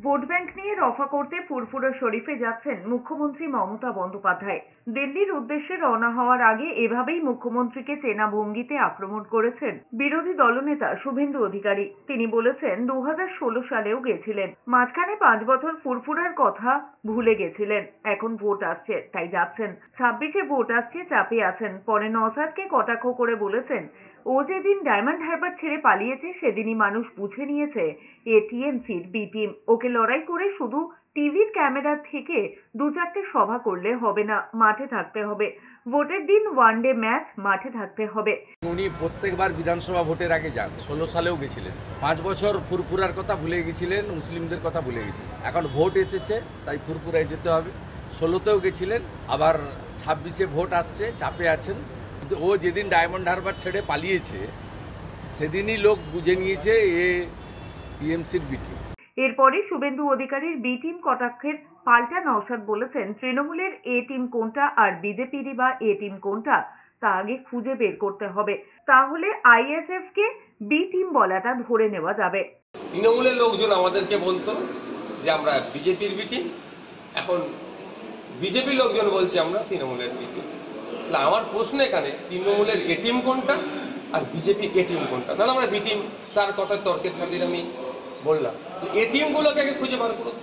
Vote bank নিয়ে রফা করতে ফুরফুরা শরীফে যাচ্ছেন মুখ্যমন্ত্রী মমতা বন্দ্যোপাধ্যায়। দিল্লির উদ্দেশ্যে রওনা হওয়ার আগে এভাবেই মুখ্যমন্ত্রীকে চেনা ভঙ্গিতে আক্রমণ করেছেন বিরোধী দলনেতা শুভেন্দু অধিকারী। তিনি বলেছেন 2016 সালেও গেছিলেন, মাঝখানে 5 বছর ফুরফুরার কথা ভুলে গেছিলেন, এখন ভোট আসছে তাই যাচ্ছেন। 26-এ ভোট আসছে, চাপে আছেন। পরে নওশাদকে কটাক্ষ করে বলেছেন, ও যেদিন ডায়মন্ড হারবার ছেড়ে পালিয়েছে সেদিনই মানুষ বুঝে নিয়েছে এ টিএমসির বি টিম। ওকে লড়াই করে শুধু টিভির ক্যামেরা থেকে 2-4টে সভা করলে হবে না, মাঠে থাকতে হবে। ভোটের দিন ওয়ানডে ম্যাচ, মাঠে থাকতে হবে। উনি প্রত্যেকবার বিধানসভা ভোটের আগে যান, 16 সালেও গেছিলেন। 5 বছর ফুরফুরার কথা ভুলে গেছিলেন, মুসলিমদের কথা ভুলে গেছিলেন। এখন ভোট এসেছে তাই ফুরফুরায় যেতে হবে। 16তেও গেছিলেন, আবার 26-এ ভোট আসছে, চাপে আছেন। কিন্তু ও যেদিন ডায়মন্ড হারবার ছেড়ে পালিয়েছে সেদিনই লোক বুঝে নিয়েছে এ টিএমসির বিটি। এরপরে শুভেন্দু অধিকারীর বি টিম কটাক্ষের পাল্টা নওশাদ বলেছেন, তৃণমূলের এ টিম কোনটা আর বিজেপিরই বা এ টিম কোনটা তা আগে খুঁজে বের করতে হবে, তাহলে আইএসএফ কে বি টিম বলাটা ধরে নেওয়া যাবে। তৃণমূলের লোকজন আমাদেরকে বলতো যে আমরা বিজেপির বিটি, এখন বিজেপির লোকজন বলছে আমরা তৃণমূলের বিটি। তাহলে আমার প্রশ্ন এখানে, তৃণমূলের এ টিম কোনটা আর বিজেপি এ টিম কোনটা? তাহলে আমরা বি টিম, তার কথা তর্কের খাতির আমি বললাম। তো এ টিমগুলোকে আগে খুঁজে বার করুন।